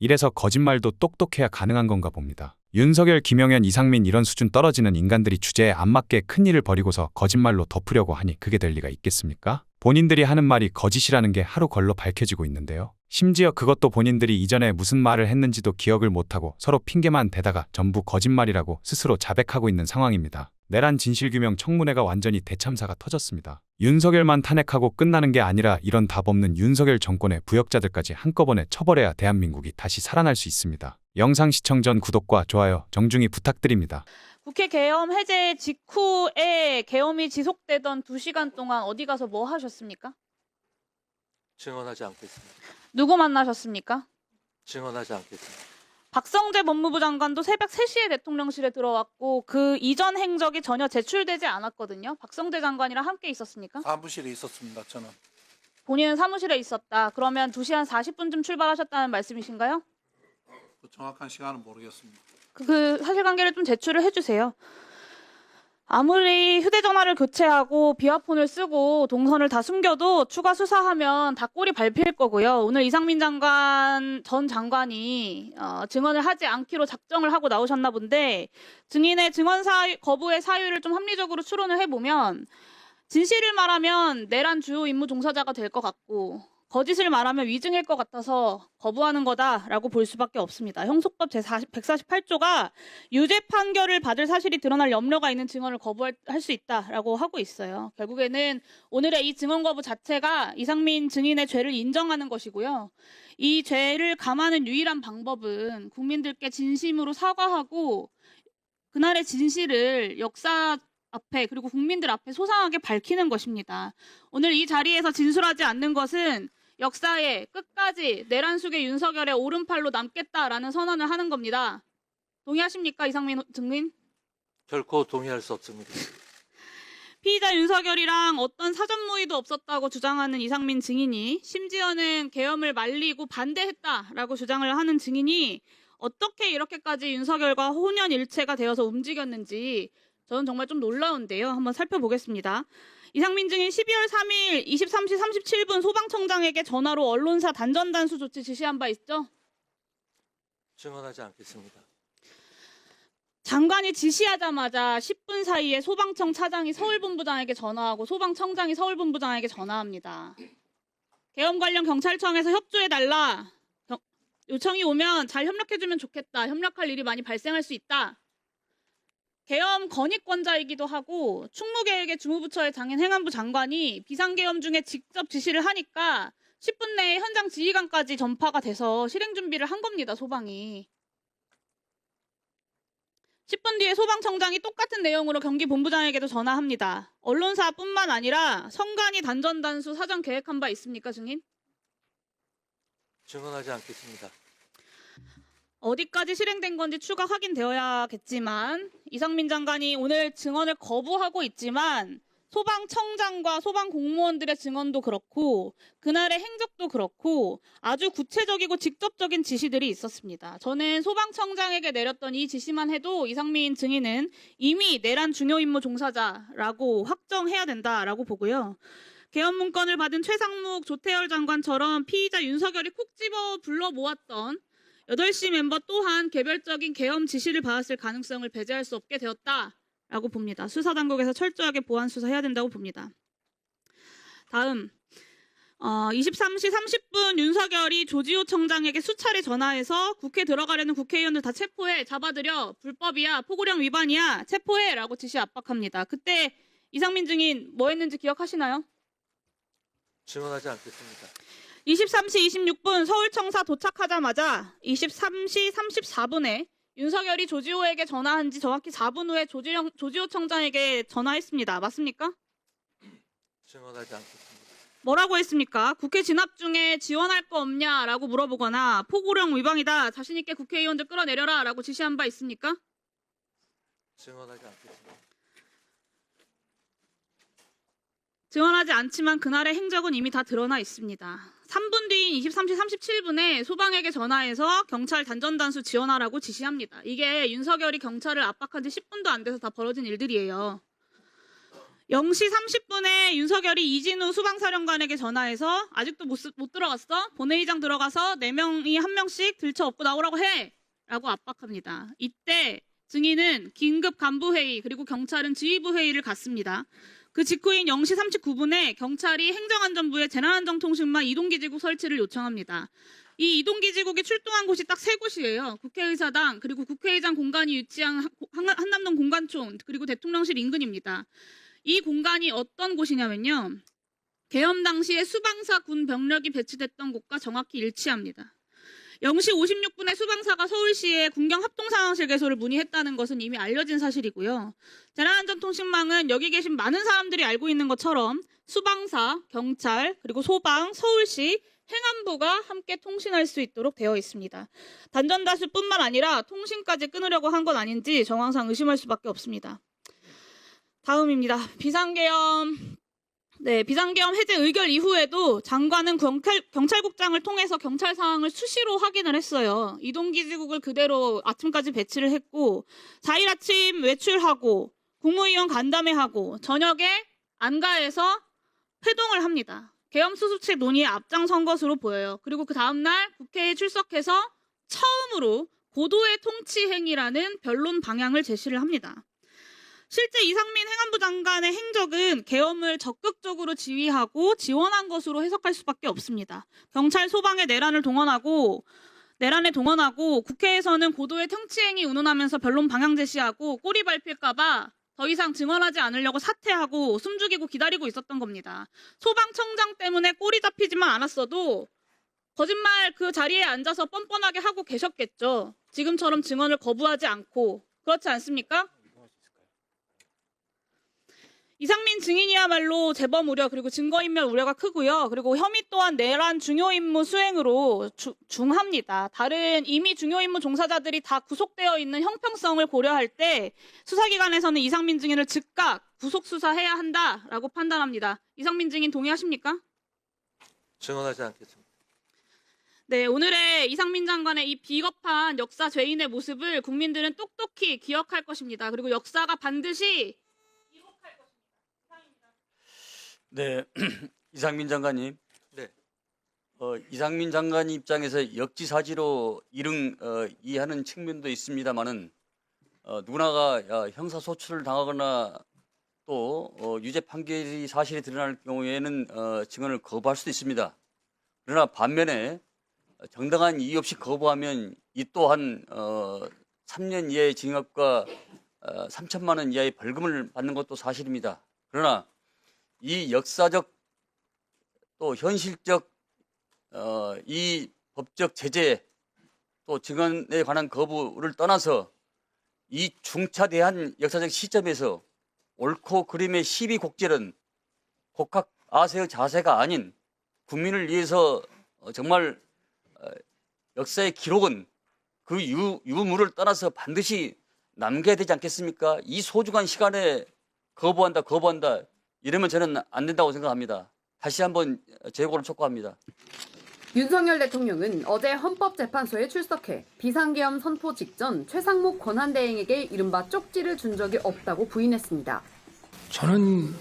이래서 거짓말도 똑똑해야 가능한 건가 봅니다. 윤석열, 김영현, 이상민 이런 수준 떨어지는 인간들이 주제에 안 맞게 큰일을 벌이고서 거짓말로 덮으려고 하니 그게 될 리가 있겠습니까? 본인들이 하는 말이 거짓이라는 게 하루 걸러 밝혀지고 있는데요. 심지어 그것도 본인들이 이전에 무슨 말을 했는지도 기억을 못하고 서로 핑계만 대다가 전부 거짓말이라고 스스로 자백하고 있는 상황입니다. 내란 진실규명 청문회가 완전히 대참사가 터졌습니다. 윤석열만 탄핵하고 끝나는 게 아니라 이런 답 없는 윤석열 정권의 부역자들까지 한꺼번에 처벌해야 대한민국이 다시 살아날 수 있습니다. 영상 시청 전 구독과 좋아요 정중히 부탁드립니다. 국회 계엄 해제 직후에 계엄이 지속되던 2시간 동안 어디 가서 뭐 하셨습니까? 증언하지 않겠습니다. 누구 만나셨습니까? 증언하지 않겠습니다. 박성재 법무부 장관도 새벽 3시에 대통령실에 들어왔고 그 이전 행적이 전혀 제출되지 않았거든요. 박성재 장관이랑 함께 있었습니까? 사무실에 있었습니다. 저는. 본인은 사무실에 있었다. 그러면 2시 한 40분쯤 출발하셨다는 말씀이신가요? 그 정확한 시간은 모르겠습니다. 그 사실관계를 좀 제출을 해주세요. 아무리 휴대전화를 교체하고 비화폰을 쓰고 동선을 다 숨겨도 추가 수사하면 다 꼴이 밟힐 거고요. 오늘 이상민 전 장관이 증언을 하지 않기로 작정을 하고 나오셨나 본데 증인의 증언 거부의 사유를 좀 합리적으로 추론을 해보면 진실을 말하면 내란 주요 임무 종사자가 될 것 같고 거짓을 말하면 위증일 것 같아서 거부하는 거다라고 볼 수밖에 없습니다. 형소법 제148조가 유죄 판결을 받을 사실이 드러날 염려가 있는 증언을 거부할 수 있다라고 하고 있어요. 결국에는 오늘의 이 증언 거부 자체가 이상민 증인의 죄를 인정하는 것이고요. 이 죄를 감하는 유일한 방법은 국민들께 진심으로 사과하고 그날의 진실을 역사 앞에 그리고 국민들 앞에 소상하게 밝히는 것입니다. 오늘 이 자리에서 진술하지 않는 것은 역사에 끝까지 내란 속의 윤석열의 오른팔로 남겠다라는 선언을 하는 겁니다. 동의하십니까, 이상민 증인? 결코 동의할 수 없습니다. 피의자 윤석열이랑 어떤 사전 모의도 없었다고 주장하는 이상민 증인이 심지어는 계엄을 말리고 반대했다라고 주장을 하는 증인이 어떻게 이렇게까지 윤석열과 혼연일체가 되어서 움직였는지 저는 정말 좀 놀라운데요. 한번 살펴보겠습니다. 이상민 증인 12월 3일 23시 37분 소방청장에게 전화로 언론사 단전단수 조치 지시한 바 있죠? 증언하지 않겠습니다. 장관이 지시하자마자 10분 사이에 소방청 차장이 서울본부장에게 전화하고 소방청장이 서울본부장에게 전화합니다. 계엄 관련 경찰청에서 협조해달라. 요청이 오면 잘 협력해주면 좋겠다. 협력할 일이 많이 발생할 수 있다. 계엄 건의권자이기도 하고 충무계획의 주무부처의 장인 행안부 장관이 비상계엄 중에 직접 지시를 하니까 10분 내에 현장 지휘관까지 전파가 돼서 실행 준비를 한 겁니다. 소방이. 10분 뒤에 소방청장이 똑같은 내용으로 경기본부장에게도 전화합니다. 언론사뿐만 아니라 선관위 단전단수 사전 계획한 바 있습니까, 증인? 증언하지 않겠습니다. 어디까지 실행된 건지 추가 확인되어야겠지만 이상민 장관이 오늘 증언을 거부하고 있지만 소방청장과 소방공무원들의 증언도 그렇고 그날의 행적도 그렇고 아주 구체적이고 직접적인 지시들이 있었습니다. 저는 소방청장에게 내렸던 이 지시만 해도 이상민 증인은 이미 내란 중요 임무 종사자라고 확정해야 된다라고 보고요. 계엄 문건을 받은 최상목, 조태열 장관처럼 피의자 윤석열이 콕 집어 불러 모았던 8시 멤버 또한 개별적인 계엄 지시를 받았을 가능성을 배제할 수 없게 되었다라고 봅니다. 수사당국에서 철저하게 보안 수사해야 된다고 봅니다. 다음 23시 30분 윤석열이 조지호 청장에게 수차례 전화해서 국회 들어가려는 국회의원들 다 체포해, 잡아들여, 불법이야, 포고령 위반이야, 체포해라고 지시 압박합니다. 그때 이상민 증인 뭐 했는지 기억하시나요? 증언하지 않겠습니다. 23시 26분 서울청사 도착하자마자 23시 34분에 윤석열이 조지호에게 전화한 지 정확히 4분 후에 조지호 청장에게 전화했습니다. 맞습니까? 증언하지 않겠습니다. 뭐라고 했습니까? 국회 진압 중에 지원할 거 없냐라고 물어보거나 포고령 위반이다. 자신 있게 국회의원들 끌어내려라 라고 지시한 바 있습니까? 증언하지 않겠습니다. 증언하지 않지만 그날의 행적은 이미 다 드러나 있습니다. 3분 뒤인 23시 37분에 소방에게 전화해서 경찰 단전단수 지원하라고 지시합니다. 이게 윤석열이 경찰을 압박한 지 10분도 안 돼서 다 벌어진 일들이에요. 0시 30분에 윤석열이 이진우 수방사령관에게 전화해서 아직도 못 들어갔어? 본회의장 들어가서 4명이 1명씩 들쳐업고 나오라고 해! 라고 압박합니다. 이때 증인은 긴급 간부회의 그리고 경찰은 지휘부 회의를 갔습니다. 그 직후인 0시 39분에 경찰이 행정안전부에 재난안전통신망 이동기지국 설치를 요청합니다. 이 이동기지국이 출동한 곳이 딱 3곳이에요. 국회의사당 그리고 국회의장 공간이 위치한 한남동 공관촌 그리고 대통령실 인근입니다. 이 공간이 어떤 곳이냐면요. 계엄 당시에 수방사 군 병력이 배치됐던 곳과 정확히 일치합니다. 0시 56분에 수방사가 서울시에 군경 합동상황실 개소를 문의했다는 것은 이미 알려진 사실이고요. 재난안전통신망은 여기 계신 많은 사람들이 알고 있는 것처럼 수방사, 경찰, 그리고 소방, 서울시, 행안부가 함께 통신할 수 있도록 되어 있습니다. 단전다수뿐만 아니라 통신까지 끊으려고 한 건 아닌지 정황상 의심할 수밖에 없습니다. 다음입니다. 비상계엄 해제 의결 이후에도 장관은 경찰국장을 통해서 경찰 상황을 수시로 확인을 했어요. 이동기지국을 그대로 아침까지 배치를 했고 4일 아침 외출하고 국무위원 간담회하고 저녁에 안가에서 회동을 합니다. 계엄 수습책 논의에 앞장선 것으로 보여요. 그리고 그 다음날 국회에 출석해서 처음으로 고도의 통치 행위라는 변론 방향을 제시를 합니다. 실제 이상민 행안부 장관의 행적은 계엄을 적극적으로 지휘하고 지원한 것으로 해석할 수밖에 없습니다. 경찰 소방의 내란에 동원하고 국회에서는 고도의 통치행위 운운하면서 변론 방향 제시하고 꼬리 밟힐까봐 더 이상 증언하지 않으려고 사퇴하고 숨죽이고 기다리고 있었던 겁니다. 소방청장 때문에 꼬리 잡히지만 않았어도 거짓말 그 자리에 앉아서 뻔뻔하게 하고 계셨겠죠. 지금처럼 증언을 거부하지 않고. 그렇지 않습니까? 이상민 증인이야말로 재범 우려 그리고 증거인멸 우려가 크고요. 그리고 혐의 또한 내란 중요 임무 수행으로 중합니다. 다른 이미 중요 임무 종사자들이 다 구속되어 있는 형평성을 고려할 때 수사기관에서는 이상민 증인을 즉각 구속 수사해야 한다라고 판단합니다. 이상민 증인 동의하십니까? 증언하지 않겠습니다. 네, 오늘의 이상민 장관의 이 비겁한 역사 죄인의 모습을 국민들은 똑똑히 기억할 것입니다. 그리고 역사가 반드시 네, 이상민 장관님. 네. 이상민 장관 입장에서 역지사지로 이해하는 측면도 있습니다만은 누구나가 형사소출을 당하거나 또 유죄 판결이 사실이 드러날 경우에는 증언을 거부할 수도 있습니다. 그러나 반면에 정당한 이유 없이 거부하면 이 또한 3년 이하의 징역과 3천만 원 이하의 벌금을 받는 것도 사실입니다. 그러나 이 역사적 또 현실적 이 법적 제재 또 증언에 관한 거부를 떠나서 이 중차대한 역사적 시점에서 옳고 그름의 시비곡절은 곡학 아세의 자세가 아닌 국민을 위해서 정말 역사의 기록은 그 유물을 떠나서 반드시 남겨야 되지 않겠습니까? 이 소중한 시간에 거부한다 이러면 저는 안 된다고 생각합니다. 다시 한번 재고를 촉구합니다. 윤석열 대통령은 어제 헌법재판소에 출석해 비상계엄 선포 직전 최상목 권한대행에게 이른바 쪽지를 준 적이 없다고 부인했습니다. 저는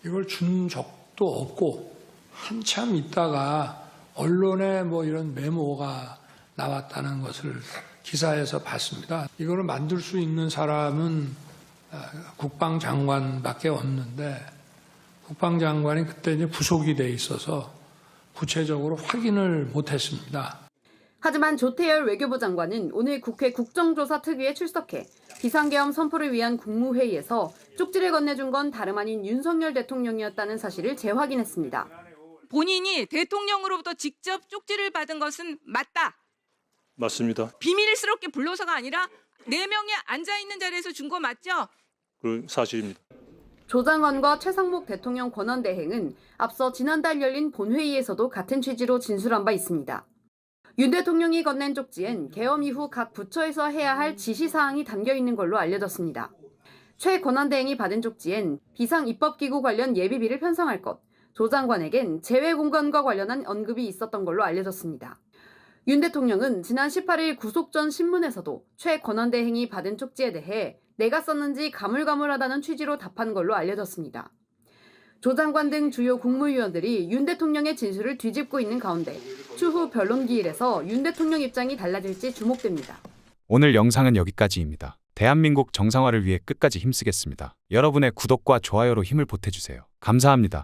이걸 준 적도 없고 한참 있다가 언론에 이런 메모가 나왔다는 것을 기사에서 봤습니다. 이거를 만들 수 있는 사람은 국방장관밖에 없는데 국방장관이 그때 이제 구속이 돼 있어서 구체적으로 확인을 못했습니다. 하지만 조태열 외교부 장관은 오늘 국회 국정조사 특위에 출석해 비상계엄 선포를 위한 국무회의에서 쪽지를 건네준 건 다름 아닌 윤석열 대통령이었다는 사실을 재확인했습니다. 본인이 대통령으로부터 직접 쪽지를 받은 것은 맞다. 맞습니다. 비밀스럽게 불러서가 아니라 4명이 앉아있는 자리에서 준 거 맞죠? 그 사실입니다. 조 장관과 최상목 대통령 권한대행은 앞서 지난달 열린 본회의에서도 같은 취지로 진술한 바 있습니다. 윤 대통령이 건넨 쪽지엔 계엄 이후 각 부처에서 해야 할 지시사항이 담겨 있는 걸로 알려졌습니다. 최 권한대행이 받은 쪽지엔 비상입법기구 관련 예비비를 편성할 것, 조 장관에겐 재외공간과 관련한 언급이 있었던 걸로 알려졌습니다. 윤 대통령은 지난 18일 구속 전 신문에서도 최 권한대행이 받은 쪽지에 대해 내가 썼는지 가물가물하다는 취지로 답한 걸로 알려졌습니다. 조 장관 등 주요 국무위원들이 윤 대통령의 진술을 뒤집고 있는 가운데 추후 변론기일에서 윤 대통령 입장이 달라질지 주목됩니다. 오늘 영상은 여기까지입니다. 대한민국 정상화를 위해 끝까지 힘쓰겠습니다. 여러분의 구독과 좋아요로 힘을 보태주세요. 감사합니다.